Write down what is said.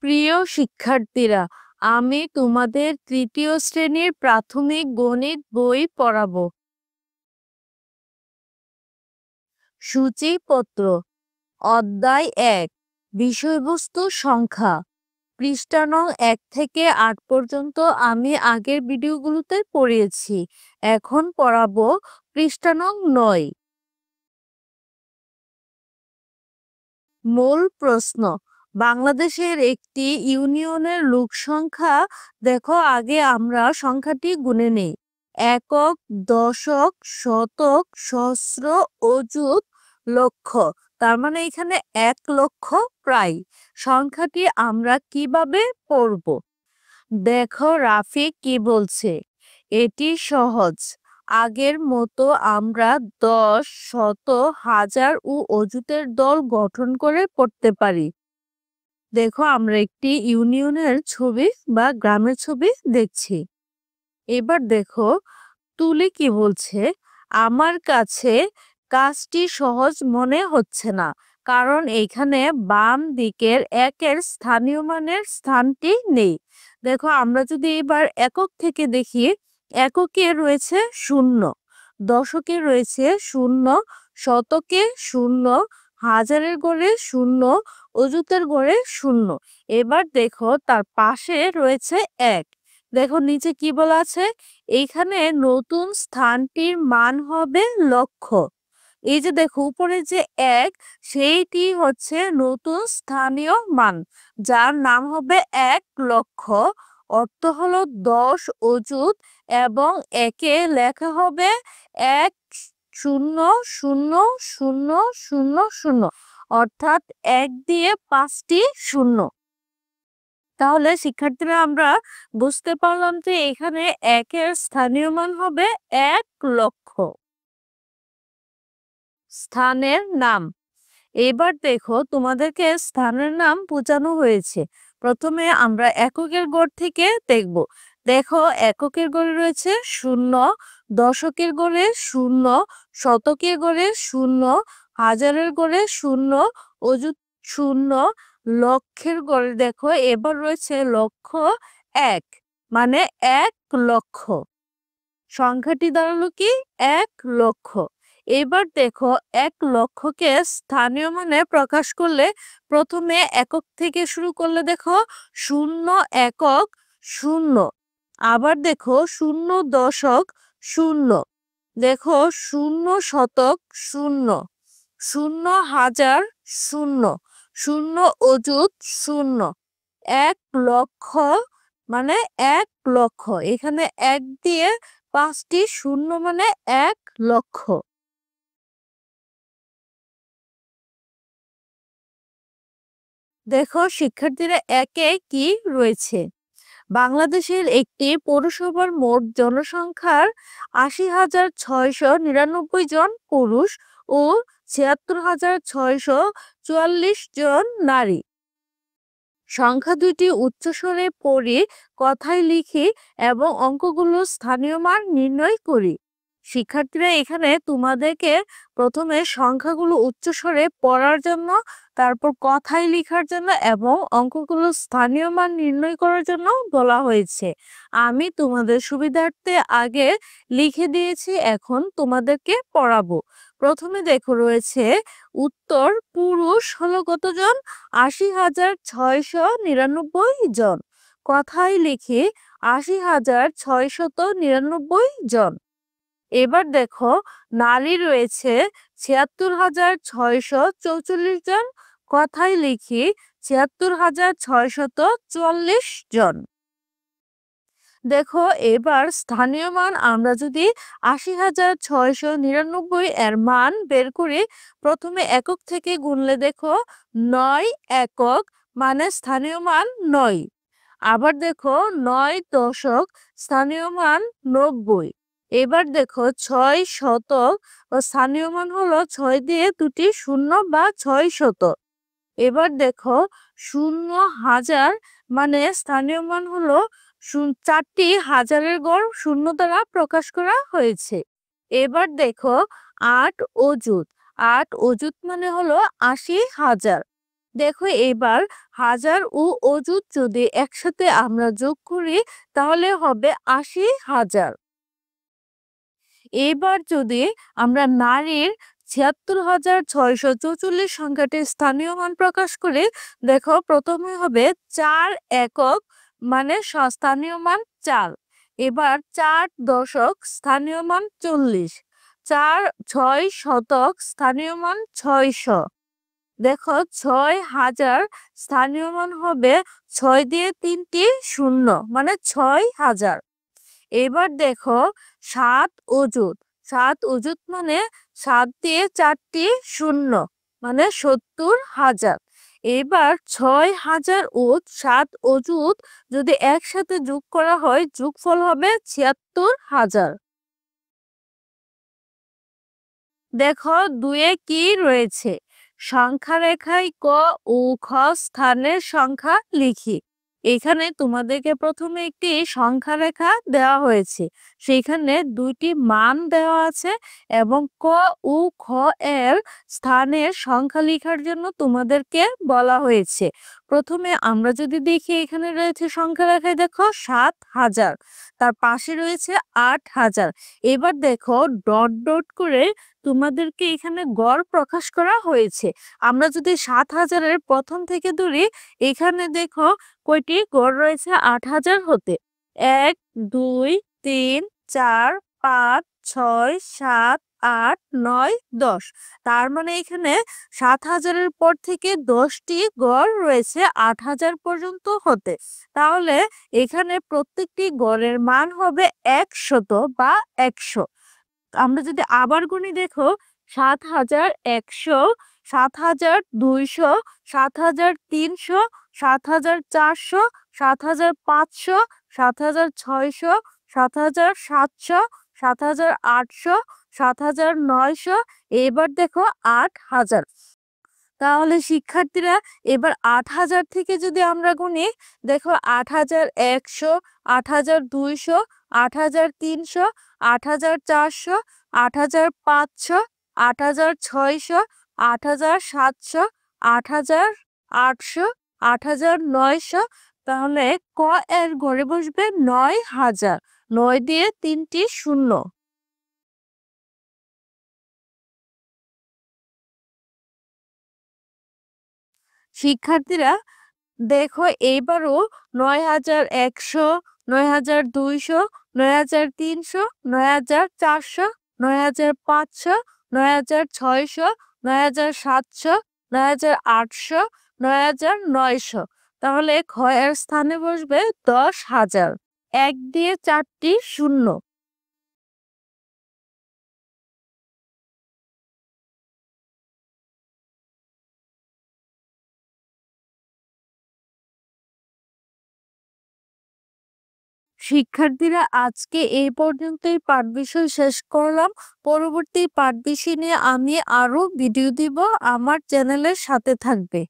প্রিয় শিক্ষার্থীরা, আমি তোমাদের তৃতীয় শ্রেণীর প্রাথমিক গণিত বই পড়াবো। সূচিপত্র অধ্যায় ১ বিষয়বস্তু সংখ্যা পৃষ্ঠা নং ১ থেকে ৮ পর্যন্ত আমি আগের ভিডিওগুলোতে পড়িয়েছি। এখন পড়াবো পৃষ্ঠা নং ৯। মূল প্রশ্ন, বাংলাদেশের একটি ইউনিয়নের লোক সংখ্যা দেখো। আগে আমরা সংখ্যাটি গুনে নেই। একক, দশক, শতক, সহস্র, অযুত, লক্ষ। তার মানে এখানে ১,০০,০০০ প্রায়। সংখ্যাটি আমরা কিভাবে পড়ব? দেখো রাফি কি বলছে। এটি সহজ। আগের মতো আমরা ১০, শত, হাজার ও অযুতের দল গঠন করে পড়তে পারি। দেখো আমরা একটি ইউনিয়নের ছবি বা গ্রামের ছবি দেখছি। এবার দেখো তুলি কি বলছে। আমার কাছে কাজটি সহজ মনে হচ্ছে না, কারণ এখানে বাম দিকের একের স্থানীয় মানের স্থানটি নেই। দেখো আমরা যদি এবার একক থেকে দেখি, এককে রয়েছে 0, দশকে রয়েছে 0, শতকে 0, হাজারের গড়ে 0, অযুতের গড়ে 0। এবার দেখো তার পাশে রয়েছে 1। দেখো নিচে কি বলা আছে, এইখানে নতুন স্থানটির মান হবে লক্ষ। এই যে দেখো উপরে যে 1, সেইটি হচ্ছে নতুন স্থানীয় মান, যার নাম হবে 1,০০,০০০। অর্থ হলো 10 অযুত এবং একে লেখা হবে 1,0,0,0,0, অর্থাৎ 1 দিয়ে 5টি শূন্য। তাহলে শিক্ষার্থীরা আমরা বুঝতে পারলাম যে এখানে একের স্থানীয় মান হবে 1,০০,০০০। স্থানের নাম। এবার দেখো তোমাদেরকে স্থানের নাম বোঝানো হয়েছে। প্রথমে আমরা এককের গড় থেকে দেখব। দেখো এককের গড়ে রয়েছে 0, দশকের গড়ে 0, শতকের গড়ে 0, হাজারের গড়ে 0, অযুত 0, লক্ষের গড়ে দেখো এবার রয়েছে লক্ষ 1, মানে 1,০০,০০০। সংখ্যাটি দাঁড়ালো কি 1,০০,০০০। এবার দেখো 1,০০,০০০কে স্থানীয় মানে প্রকাশ করলে প্রথমে একক থেকে শুরু করলে দেখো 0 একক 0, আবার দেখো 0 দশক 0, দেখো 0 শতক 0, 0 হাজার 0, 0 অযুত 0, 1,০০,০০০ মানে 1,০০,০০০। এখানে 1 দিয়ে 5টি শূন্য মানে 1,০০,০০০। দেখো শিক্ষার্থীরা একে কি রয়েছে। বাংলাদেশের একটি পৌরসভার মোট জনসংখ্যার ৮০,৬৯৯ জন পুরুষ ও ৭৬,৬৪৪ জন নারী। সংখ্যা দুইটি উচ্চস্বরে পড়ি, কথায় লিখি এবং অঙ্কগুলো স্থানীয় মান নির্ণয় করি। শিক্ষার্থীরা এখানে তোমাদেরকে প্রথমে সংখ্যাগুলো উচ্চস্বরে পড়ার জন্য, তারপর কথায় লেখার জন্য এবং অঙ্কগুলো স্থানীয় মান নির্ণয় করার জন্য বলা হয়েছে। আমি তোমাদের সুবিধার্থে আগে লিখে দিয়েছি, এখন তোমাদেরকে পড়াবো। প্রথমে দেখো রয়েছে উত্তর পুরুষ হলো কতজন, ৮০,৬৯৯ জন। কথায় লিখি ৮০,৬৯৯ জন। এবার দেখো নারী রয়েছে ৭৬,৬৪৪ জন। কথায় লিখি ৭৬,৬৪৪ জন। দেখো এবার স্থানীয় মান আমরা যদি ৮০,৬৯৯ এর মান বের করি, প্রথমে একক থেকে গুনলে দেখো ৯ একক মানে স্থানীয় মান ৯। আবার দেখো ৯ দশক স্থানীয় মান ৯০। এবার দেখো ৬ শতক ও স্থানীয় মান হলো ৬ দিয়ে 2টি শূন্য বা ৬ শতক। এবার দেখো 0 হাজার মানে স্থানীয় মান হলো 4টি হাজারের গড় 0 দ্বারা প্রকাশ করা হয়েছে। এবার দেখো 8 অযুত। 8 অযুত মানে হলো ৮০,০০০। দেখো এবার হাজার ও অযুত যদি একসাথে আমরা যোগ করি তাহলে হবে ৮০,০০০। এবার যদি আমরা নারীর ৭৬,৬৪৪ সংখ্যাটির স্থানীয় মান প্রকাশ করি, দেখো প্রথমে হবে ৪ একক মানে স্থানীয় মান ৪। এবার ৪ দশক স্থানীয় মান ৪০। ৬ শতক স্থানীয় মান ৬০০। দেখো ৬,০০০ স্থানীয় মান হবে ৬ দিয়ে ৩টি শূন্য মানে ৬,০০০। এবার দেখো ৭ অযুত। ৭ অযুত মানে ৭ দিয়ে ৪টি শূন্য মানে ৭০,০০০। এবার ৬,০০০ ও ৭ অযুত যদি একসাথে যোগ করা হয় যোগফল হবে ৭৬,০০০। দেখো ২-এ কি রয়েছে? সংখ্যা রেখায় ক ও খ স্থানের সংখ্যা লিখি। এখানে তোমাদেরকে প্রথমে একটি সংখ্যা রেখা দেওয়া হয়েছে, সেখানে ২টি মান দেওয়া আছে এবং ক ও খ এর স্থানের সংখ্যা লেখার জন্য তোমাদেরকে বলা হয়েছে। প্রথমে আমরা যদি দেখি এখানে রয়েছে সংখ্যা রেখায় দেখো ৭,০০০, তার পাশে রয়েছে ৮,০০০। এবার দেখো ডট ডট করে তোমাদেরকে এখানে গড় প্রকাশ করা হয়েছে। আমরা যদি ৭,০০০-এর প্রথম থেকে ধরি, এখানে দেখো কয়টি গড় রয়েছে ৮,০০০ হতে। ১, ২, ৩, ৪, ৫, ৬, ৭, ৮, ৯, ১০। তার মানে এখানে ৭,০০০-এর পর থেকে ১০টি গড় রয়েছে ৮,০০০ পর্যন্ত হতে। তাহলে এখানে প্রত্যেকটি গড়ের মান হবে ১০০ বা ১০০। আমরা যদি আবার গুনি দেখো ৭,১০০, ৭,২০০, ৭,৩০০, ৭,৪০০, ৭,৫০০, ৭,৬০০, ৭,৭০০, ৭,৮০০, ৭,৯০০। এবার দেখো ৮,০০০। তাহলে শিক্ষার্থীরা এবার ৮,০০০ থেকে যদি আমরা গুনি, দেখো ৮,১০০, ৮,২০০, ৮,৩০০, ৮,৪০০, ৮,৫০০, ৮,৬০০, ৮,৭০০, ৮,৮০০, ৮,৯০০। তাহলে ক এর ঘরে বসবে ৯,০০০। ৯ দিয়ে ৩টি শূন্য। শিক্ষার্থীরা দেখো এইবারও ৯,১০০, ৯,২০০, ৯,৩০০, ৯,৪০০, ৯,৫০০, ৯,৬০০, ৯,৭০০, ৯,৮০০, ৯,৯০০। তাহলে ক্ষয়ের স্থানে বসবে ১০,০০০। ১ দিয়ে ৪টি শূন্য। শিক্ষার্থীরা আজকে এই পর্যন্তই পাঠ বিষয় শেষ করলাম। পরবর্তী পাঠ বিষয় নিয়ে আমি আরো ভিডিও দিব। আমার চ্যানেলের সাথে থাকবে।